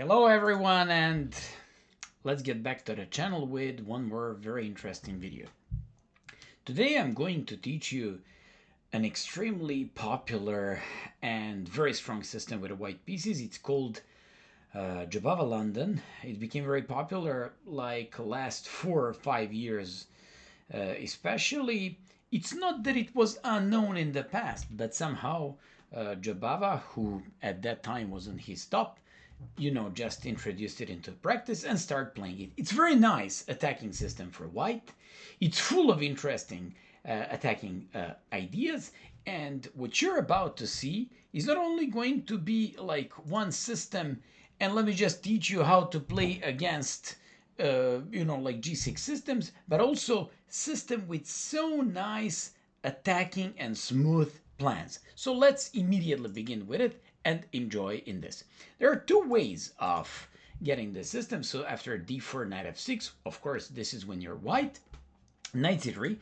Hello everyone, and let's get back to the channel with one more very interesting video. Today I'm going to teach you an extremely popular and very strong system with the white pieces. It's called Jobava London. It became very popular like last 4 or 5 years, especially. It's not that it was unknown in the past, but somehow Jobava, who at that time was on his top, just introduced it into practice and start playing it. It's very nice attacking system for white. It's full of interesting attacking ideas, and what you're about to see is not only going to be like one system, and let me just teach you how to play against like G6 systems, but also system with so nice attacking and smooth plans. So let's immediately begin with it and enjoy in this. There are two ways of getting the system. So after d4, knight f6, of course, this is when you're white. Knight c3,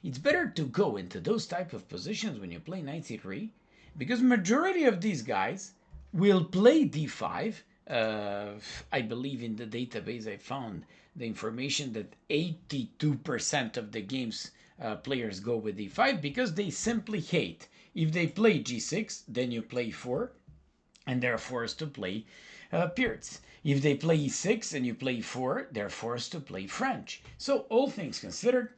it's better to go into those type of positions when you play knight c3, because majority of these guys will play d5. I believe in the database I found the information that 82% of the games players go with d5 because they simply hate. If they play g6, then you play 4, and they're forced to play Pierce. If they play e6 and you play 4, they're forced to play French. So all things considered,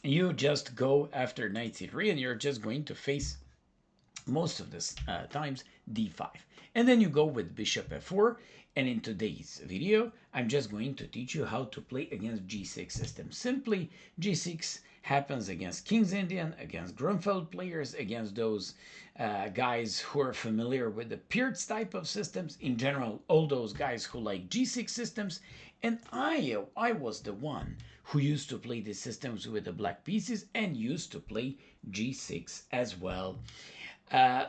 you just go after knight c3 and you're just going to face most of the times d5. And then you go with bishop f4, and in today's video I'm just going to teach you how to play against g6 system. Simply, g6 happens against King's Indian, against Grunfeld players, against those guys who are familiar with the Pearts type of systems, in general all those guys who like g6 systems. And I was the one who used to play these systems with the black pieces and used to play g6 as well.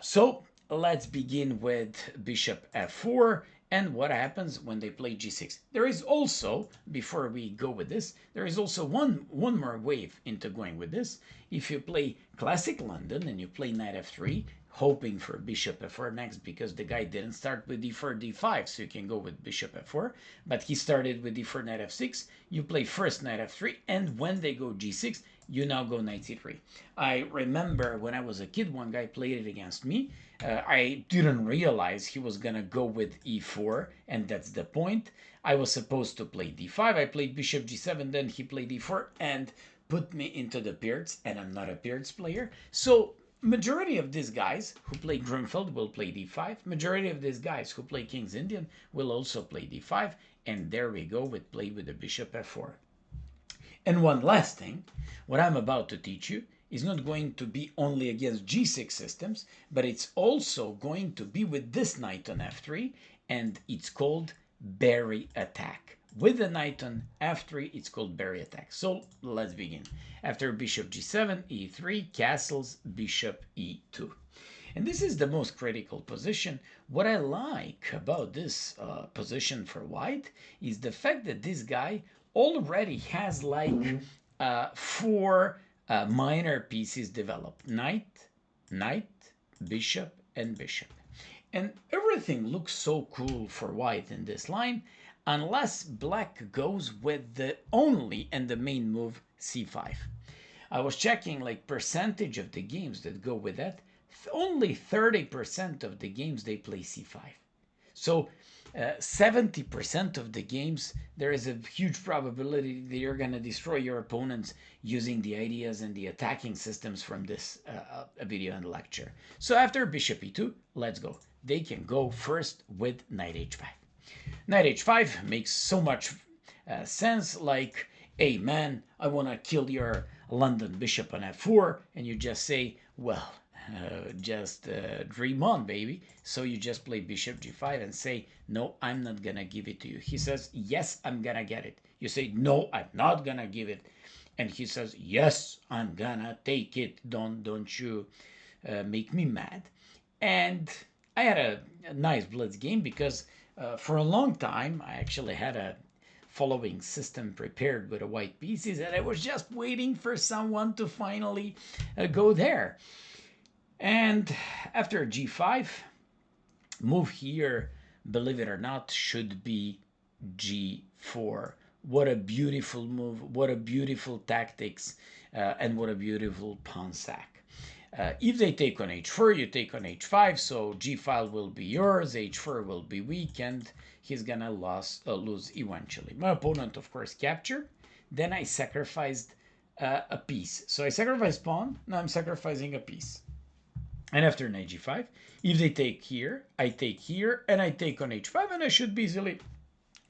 So let's begin with bishop f4 and what happens when they play g6. There is also, before we go with this, there is also one more wave into going with this. If you play classic London and you play knight f3, hoping for bishop f4 next, because the guy didn't start with d4, d5, so you can go with bishop f4, but he started with d4, knight f6. You play first knight f3, and when they go g6, you now go knight c3. I remember when I was a kid, one guy played it against me. I didn't realize he was gonna go with e4, and that's the point. I was supposed to play d5. I played bishop g7, then he played e4 and put me into the Pearts, and I'm not a Pearts player. So majority of these guys who play Grunfeld will play d5. Majority of these guys who play King's Indian will also play d5. And there we go with play with the bishop f4. And one last thing, what I'm about to teach you is not going to be only against g6 systems, but it's also going to be with this knight on f3, and it's called Barry attack. With the knight on f3, it's called Barry attack. So let's begin. After bishop g7, e3, castles, bishop e2. And this is the most critical position. What I like about this position for white is the fact that this guy already has like 4 minor pieces developed. Knight, knight, bishop, and bishop. And everything looks so cool for white in this line, unless black goes with the only and the main move c5. I was checking like percentage of the games that go with that. Only 30% of the games they play c5. So 70% of the games, there is a huge probability that you're going to destroy your opponents using the ideas and the attacking systems from this video and lecture. So after bishop e2, let's go. They can go first with knight h5. Knight h5 makes so much sense, like, hey man, I want to kill your London bishop on f4, and you just say, well, just dream on, baby. So you just play bishop g5 and say, no, I'm not gonna give it to you. He says, yes, I'm gonna get it. You say, no, I'm not gonna give it. And he says, yes, I'm gonna take it. Don't you make me mad. And I had a nice blitz game because for a long time I actually had a following system prepared with the white pieces, and I was just waiting for someone to finally go there. And after g5, move here believe it or not, should be g4. What a beautiful move, what a beautiful tactics, and what a beautiful pawn sack. If they take on h4, you take on h5, so g file will be yours, h4 will be weak, and he's gonna lose eventually. My opponent, of course, captured. Then I sacrificed a piece. So I sacrificed pawn, now I'm sacrificing a piece. And after knight g5, if they take here, I take here, and I take on h5, and I should be easily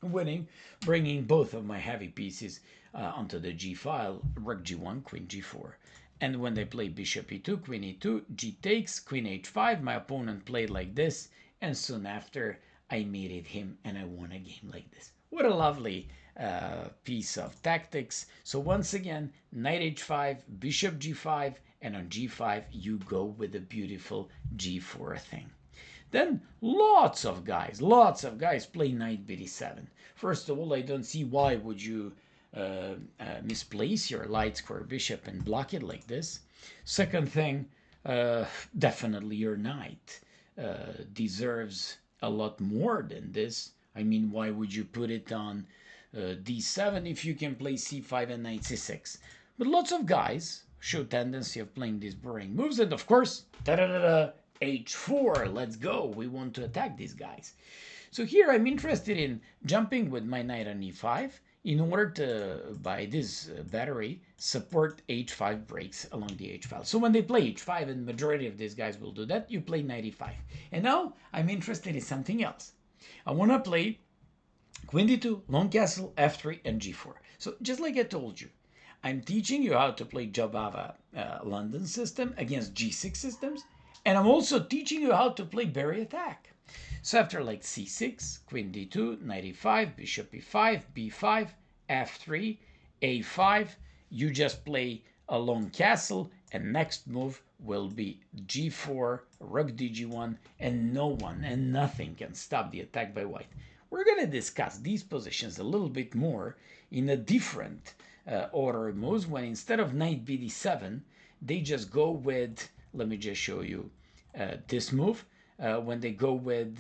winning, bringing both of my heavy pieces onto the g file, rook g1, queen g4. And when they play bishop e2, queen e2, g takes, queen h5, my opponent played like this, and soon after I mated him and I won a game like this. What a lovely piece of tactics. So once again, knight h5, bishop g5, and on g5 you go with the beautiful g4 thing. Then lots of guys play knight bd7. First of all, I don't see why would you misplace your light square bishop and block it like this. Second thing, definitely your knight deserves a lot more than this. I mean, why would you put it on d7 if you can play c5 and knight c6? But lots of guys show tendency of playing these boring moves, and of course, h4, let's go. We want to attack these guys. So here I'm interested in jumping with my knight on e5 in order to, by this battery, support h5 breaks along the h file. So when they play h5, and the majority of these guys will do that, you play knight e5. And now I'm interested in something else. I want to play queen d2, long castle, f3, and g4. So just like I told you, I'm teaching you how to play Jobava London system against g6 systems, and I'm also teaching you how to play Barry attack. So after like c6, queen d2, knight e5, bishop e5, b5, f3, a5, you just play a long castle, and next move will be g4, rook dg1, and no one and nothing can stop the attack by white. We're going to discuss these positions a little bit more in a different order of moves, when instead of knight bd7, they just go with, let me just show you this move, when they go with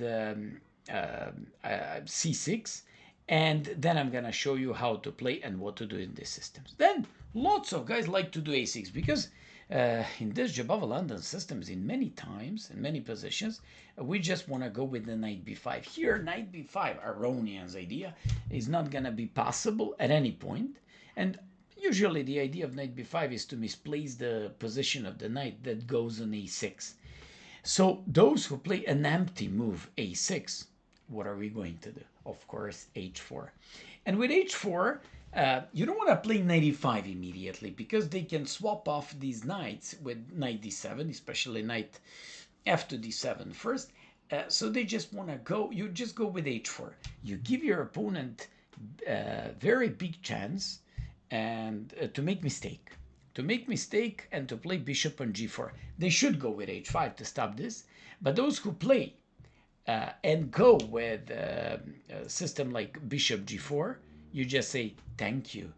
c6, and then I'm going to show you how to play and what to do in these systems. Then lots of guys like to do a6, because in this Jobava London systems, in many times, in many positions, we just want to go with the knight b5. Here, knight b5, Aronian's idea, is not going to be possible at any point. And usually the idea of knight b5 is to misplace the position of the knight that goes on a6. So those who play an empty move, a6, what are we going to do? Of course, h4. And with h4, you don't want to play knight e5 immediately, because they can swap off these knights with knight d7, especially knight f to d7 first. So they just want to go, you just go with h4. You give your opponent a very big chance and to make mistake. And to play bishop on g4. They should go with h5 to stop this, but those who play and go with a system like bishop g4, you just say, thank you.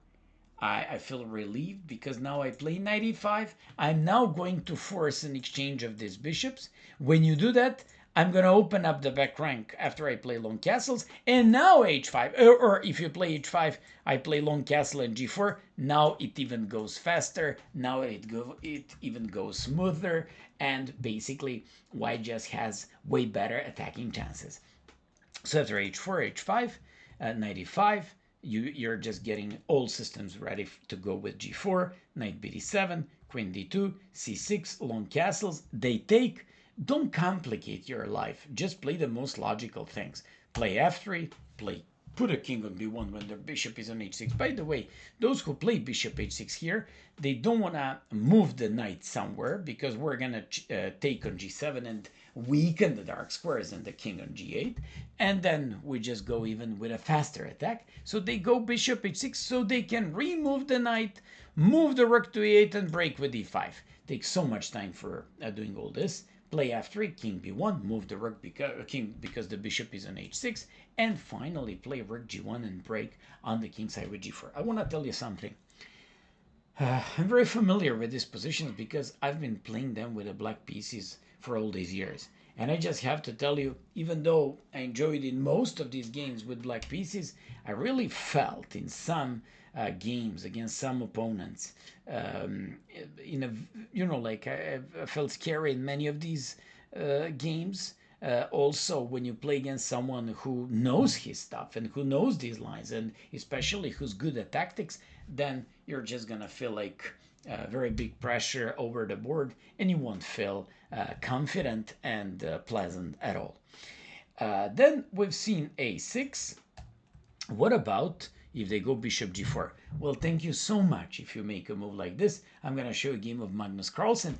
I feel relieved, because now I play knight e5. I'm now going to force an exchange of these bishops. When you do that, I'm going to open up the back rank after I play long castles, and now h5, or if you play h5, I play long castle and g4. Now it even goes faster. Now it even goes smoother, and basically white just has way better attacking chances. So after h4, h5, knight e5, you're just getting all systems ready to go with g4, knight bd7, queen d2, c6, long castles. They take. Don't complicate your life. Just play the most logical things. Play f3, put a king on b1 when the bishop is on h6. By the way, those who play bishop h6 here, they don't want to move the knight somewhere, because we're going to take on g7 and weaken the dark squares and the king on g8. And then we just go even with a faster attack. So they go bishop h6 so they can remove the knight, move the rook to e8, and break with e5. Takes so much time for doing all this. Play f3, king b1, move the rook because the bishop is on h6, and finally play rook g1 and break on the king side with g4. I want to tell you something. I'm very familiar with these positions, because I've been playing them with the black pieces for all these years. And I just have to tell you, even though I enjoyed in most of these games with black pieces, I really felt in some games against some opponents, in a, like I felt scary in many of these games. Also, when you play against someone who knows his stuff and who knows these lines, and especially who's good at tactics, then you're just gonna feel like very big pressure over the board, and you won't feel confident and pleasant at all. Then we've seen a6. What about if they go bishop g4? Well, thank you so much. If you make a move like this, I'm going to show a game of Magnus Carlsen.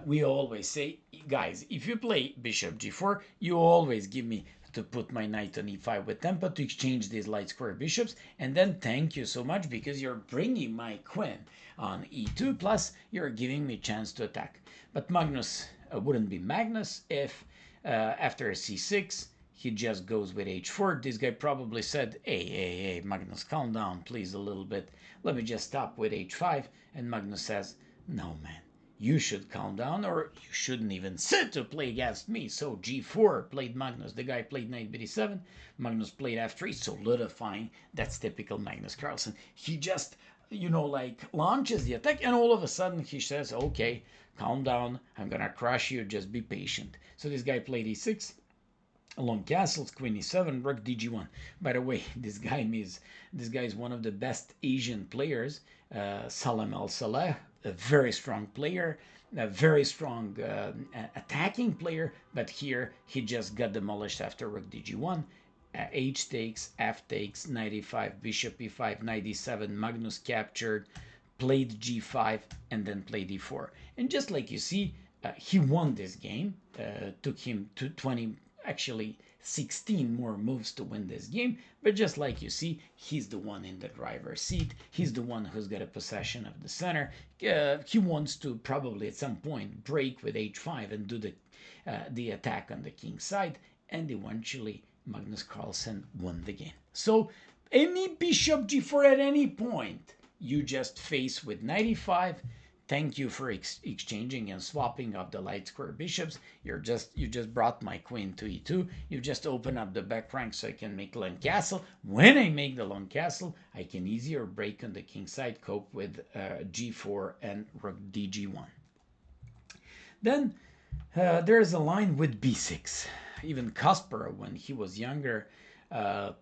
We always say, guys, if you play bishop g4, you always give me to put my knight on e5 with tempo to exchange these light square bishops, and then thank you so much because you're bringing my queen on e2, plus you're giving me a chance to attack. But Magnus wouldn't be Magnus if after c6 he just goes with h4. This guy probably said, hey, Magnus, calm down, please, a little bit. Let me just stop with h5. And Magnus says, no, man, you should calm down, or you shouldn't even sit to play against me. So g4 played Magnus. The guy played knight b7. Magnus played f3, solidifying. That's typical Magnus Carlsen. He just, like launches the attack, and all of a sudden he says, okay, calm down, I'm gonna crush you, just be patient. So this guy played e6. Long castles, queen e7, rook dg1. By the way, this guy is one of the best Asian players. Salam Al Saleh, a very strong player, a very strong attacking player, but here he just got demolished after rook dg1. H takes, f takes, knight e5, bishop e5, knight e7, Magnus captured, played g5, and then played e4. And just like you see, he won this game. Took him to 20, actually 16 more moves to win this game, but just like you see, he's the one in the driver's seat. He's the one who's got a possession of the center. He wants to probably at some point break with h5 and do the attack on the king side, and eventually Magnus Carlsen won the game. So any bishop g4 at any point, you just face with knight e5. Thank you for exchanging and swapping of the light square bishops. You just brought my queen to e2. You just open up the back rank so I can make long castle. When I make the long castle, I can easier break on the king side, cope with g4 and rook dg1. Then there's a line with b6. Even Kasparov, when he was younger,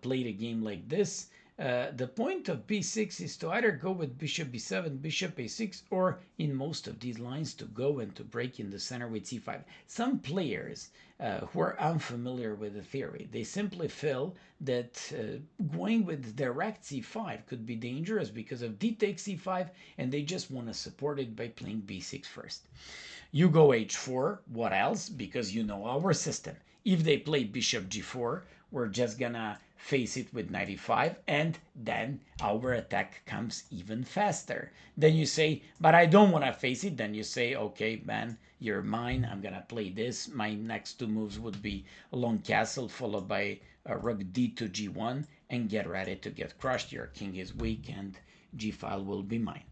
played a game like this. The point of b6 is to either go with bishop b7, bishop a6, or in most of these lines to go and to break in the center with c5. Some players who are unfamiliar with the theory, they simply feel that going with direct c5 could be dangerous because of d takes c5, and they just want to support it by playing b6 first. You go h4, what else? Because you know our system. If they play bishop g4, we're just gonna face it with knight e5, and then our attack comes even faster. Then you say, but I don't want to face it. Then you say, okay, man, you're mine. I'm gonna play this. My next two moves would be a long castle followed by a rook d to g1, and get ready to get crushed. Your king is weak, and g-file will be mine.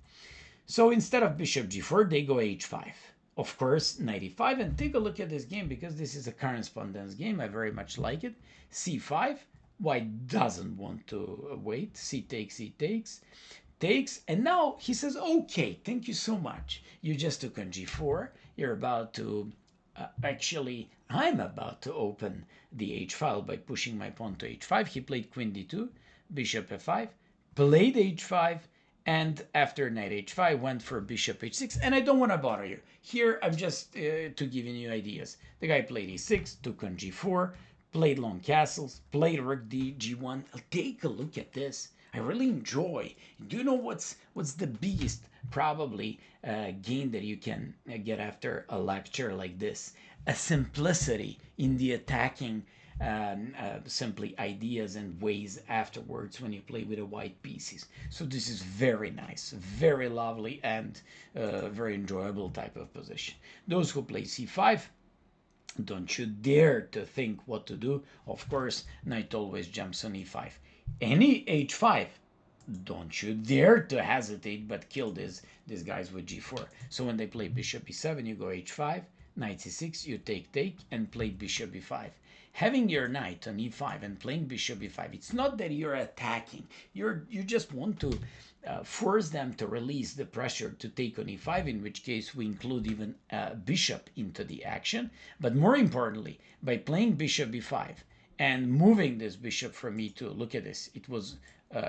So instead of bishop g4, they go h5. Of course, knight e5, and take a look at this game because this is a correspondence game. I very much like it. c5, white doesn't want to wait. C takes, takes, and now he says, okay, thank you so much. You just took on g4. You're about to, actually, I'm about to open the h-file by pushing my pawn to h5. He played queen d2, bishop f5, played h5, and after knight h5 went for bishop h6, and I don't want to bother you. Here I'm just to giving you ideas. The guy played e6, took on g4, played long castles, played rook d, g1. Take a look at this. I really enjoy. Do you know what's the biggest probably gain that you can get after a lecture like this? A simplicity in the attacking simply ideas and ways afterwards when you play with the white pieces. So this is very nice, very lovely, and very enjoyable type of position. Those who play c5, don't you dare to think what to do. Of course, knight always jumps on e5. Any h5, don't you dare to hesitate but kill these guys with g4. So when they play bishop e7, you go h5, knight c6, you take, and play bishop b5. Having your knight on e5 and playing bishop b5, it's not that you're attacking. You just want to force them to release the pressure to take on e5, in which case we include even bishop into the action. But more importantly, by playing bishop b5 and moving this bishop from e2, look at this, it was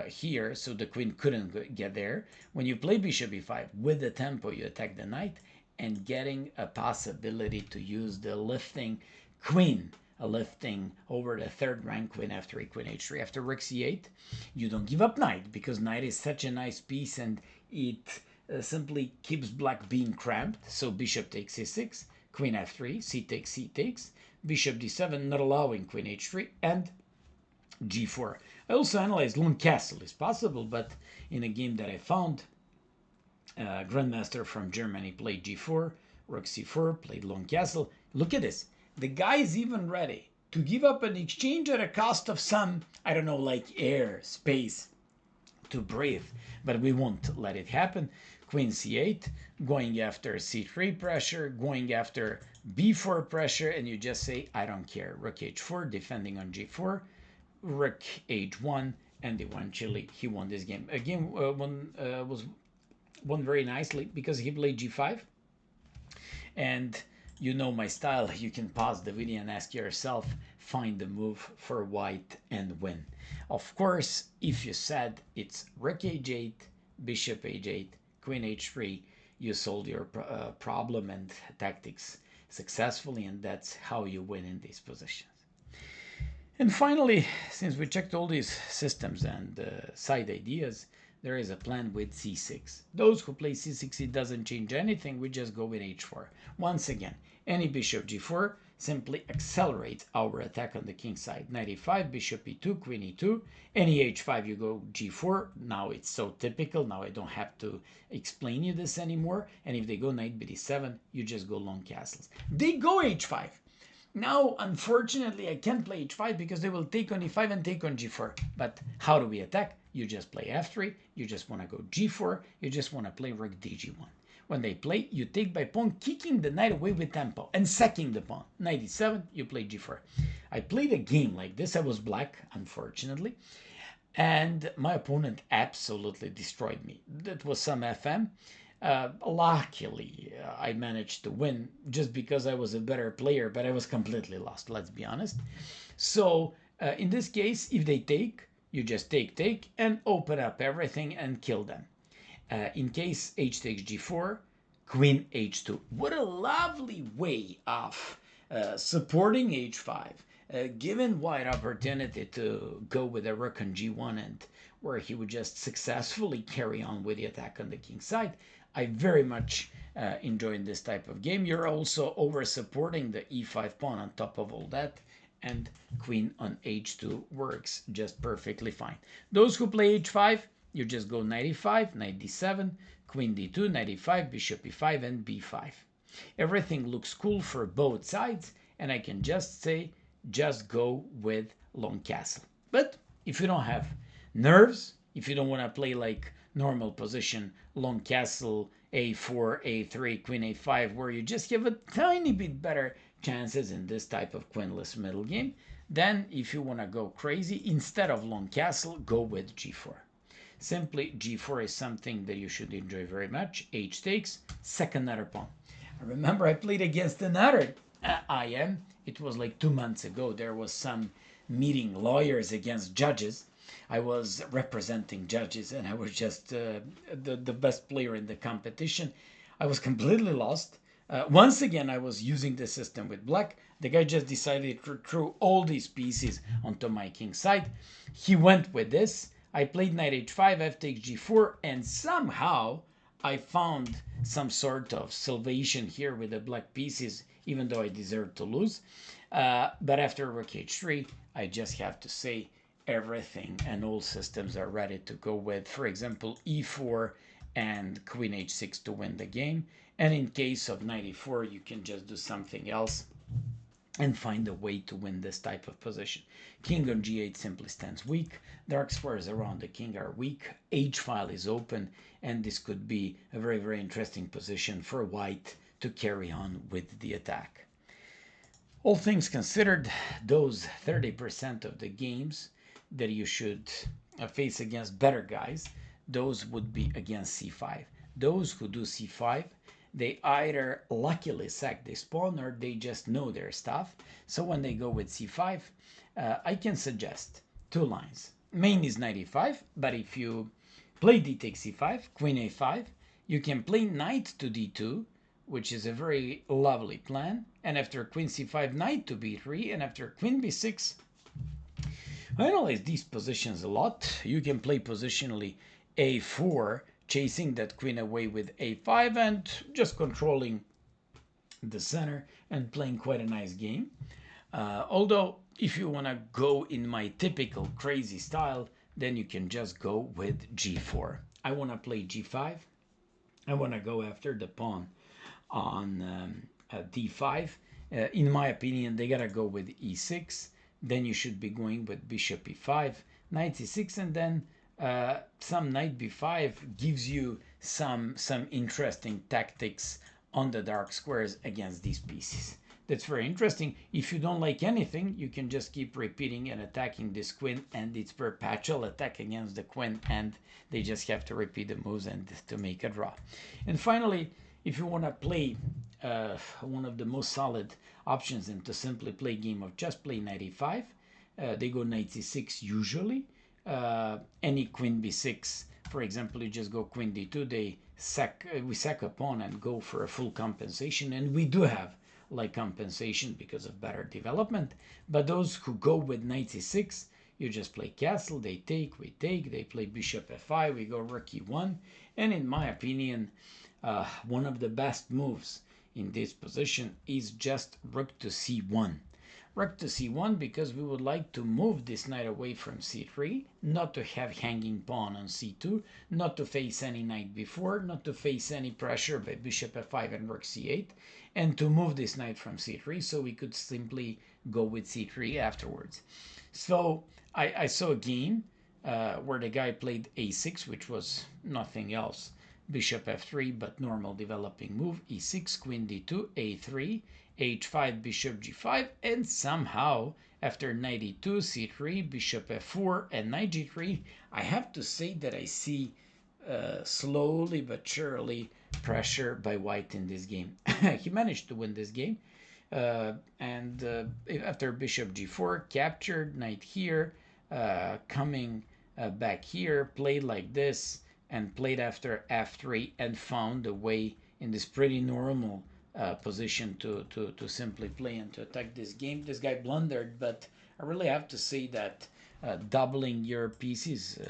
here, so the queen couldn't get there. When you play bishop e5 with the tempo, you attack the knight and getting a possibility to use the lifting queen, a lifting over the third rank queen after queen h3. After rook c8, you don't give up knight, because knight is such a nice piece and it simply keeps black being cramped. So bishop takes c6, queen f3, c takes, bishop d7, not allowing queen h3, and g4. I also analyzed long castle is possible, but in a game that I found, grandmaster from Germany played g4, rook c4, played long castle. Look at this. The guy is even ready to give up an exchange at a cost of some, I don't know, like air, space to breathe, but we won't let it happen. Queen c8, going after c3 pressure, going after b4 pressure, and you just say, I don't care. Rook h4, defending on g4, rook h1, and eventually he won this game. A game was won very nicely because he played g5, and you know my style. You can pause the video and ask yourself, find the move for white and win. Of course, if you said it's rook h8, bishop h8, queen h3, you solved your problem and tactics successfully, and that's how you win in these positions. And finally, since we checked all these systems and side ideas, there is a plan with c6. Those who play c6, it doesn't change anything. We just go with h4. Once again, any bishop g4 simply accelerates our attack on the king side. Knight e5, bishop e2, queen e2. Any h5, you go g4. Now it's so typical. Now I don't have to explain you this anymore. And if they go knight bd7, you just go long castles. They go h5. Now, unfortunately, I can't play h5 because they will take on e5 and take on g4. But how do we attack? You just play f3. You just want to go g4. You just want to play rook dg1. When they play, you take by pawn, kicking the knight away with tempo and sacking the pawn. Knight e7, you play g4. I played a game like this. I was black, unfortunately. And my opponent absolutely destroyed me. That was some FM. Luckily, I managed to win just because I was a better player, but I was completely lost, let's be honest. So in this case, if they take, you just take, and open up everything and kill them. In case h takes g4, queen h2. What a lovely way of supporting h5, giving white opportunity to go with a rook on g1, and where he would just successfully carry on with the attack on the king side. I very much enjoyed this type of game. You're also over supporting the e5 pawn on top of all that, and queen on h2 works just perfectly fine. Those who play h5, you just go knight e5, knight d7, queen d2, knight e5, bishop e5, and b5. Everything looks cool for both sides, and I can just say, just go with long castle. But if you don't have nerves, if you don't want to play like normal position, long castle, a4, a3, queen a5, where you just have a tiny bit better chances in this type of queenless middle game, then if you want to go crazy, instead of long castle, go with g4. Simply, g4 is something that you should enjoy very much. H takes, second another pawn. I remember I played against another IM. It was like 2 months ago. There was some meeting lawyers against judges. I was representing judges, and I was just the best player in the competition. I was completely lost. Once again, I was using the system with black. The guy just decided to throw all these pieces onto my king side. He went with this. I played knight h5, f takes g4, and somehow I found some sort of salvation here with the black pieces, even though I deserved to lose. But after rook h3, I just have to say everything and all systems are ready to go with, for example, e4 and queen h6 to win the game. And in case of knight e4, you can just do something else and find a way to win this type of position. King on g8 simply stands weak. Dark squares around the king are weak. H file is open, and this could be a very, very interesting position for white to to carry on with the attack. All things considered, those 30% of the games that you should face against better guys, those would be against c5. Those who do c5, they either luckily sack the pawn or they just know their stuff. So when they go with c5, I can suggest two lines. Main is 95, but if you play d takes c5, queen a5, you can play knight to d2, which is a very lovely plan. And after queen c5, knight to b3, and after queen b6, I analyze these positions a lot. You can play positionally a4, chasing that queen away with a5 and just controlling the center and playing quite a nice game. Although, if you want to go in my typical crazy style, then you can just go with g4. I want to play g5. I want to go after the pawn on d5. In my opinion, they gotta go with e6. Then you should be going with bishop e5, knight c6, and then some knight b5 gives you some interesting tactics on the dark squares against these pieces. That's very interesting. If you don't like anything, you can just keep repeating and attacking this queen, and it's perpetual attack against the queen, and they just have to repeat the moves and to make a draw. And finally, if you want to play one of the most solid options and to simply play game of chess, play knight e5. They go knight c6 usually. Any queen b6, for example, you just go queen d2. We sack a pawn and go for a full compensation, and we do have like compensation because of better development. But those who go with knight c6, you just play castle. They take, we take. They play bishop f5. We go rook e1, and in my opinion, one of the best moves in this position is just rook to c1. Rook to c1 because we would like to move this knight away from c3, not to have hanging pawn on c2, not to face any knight before, not to face any pressure by bishop f5 and rook c8, and to move this knight from c3 so we could simply go with c3 afterwards. So I saw a game where the guy played a6, which was nothing else. Bishop f3, but normal developing move, e6, queen d2, a3, h5, bishop g5, and somehow, after knight e2, c3, bishop f4, and knight g3, I have to say that I see slowly but surely pressure by white in this game. He managed to win this game, and after bishop g4, captured, knight here, coming back here, played like this, and played after f3 and found a way in this pretty normal position to simply play and to attack this game. This guy blundered, but I really have to say that doubling your pieces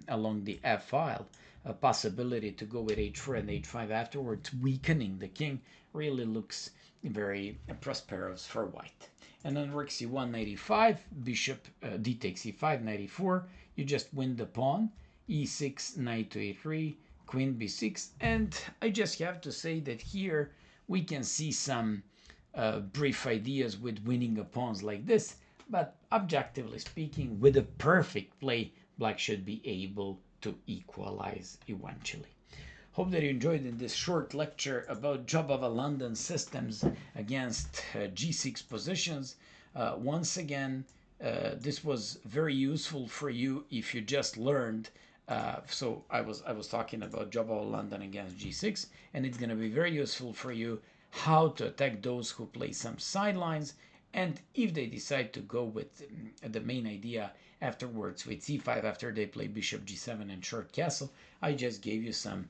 along the f file, a possibility to go with h4 and h5 afterwards, weakening the king, really looks very prosperous for white. And then rook c1, knight e5, bishop d takes e5, knight e4, you just win the pawn, e6, knight to a3, queen b6, and I just have to say that here we can see some brief ideas with winning a pawns like this, but objectively speaking, with a perfect play, black should be able to equalize eventually. Hope that you enjoyed in this short lecture about Jobava London systems against g6 positions. Once again, this was very useful for you if you just learned. So I was talking about Jobava London against g6, and it's going to be very useful for you how to attack those who play some sidelines, and if they decide to go with the main idea afterwards with c5 after they play bishop g7 and short castle. I just gave you some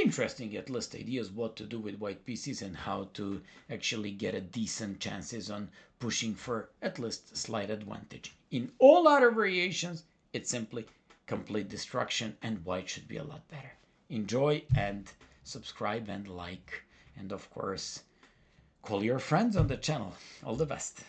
interesting at least ideas what to do with white pieces and how to actually get a decent chances on pushing for at least slight advantage. In all other variations, it's simply complete destruction, and white should be a lot better. Enjoy and subscribe and like, and of course, call your friends on the channel. All the best.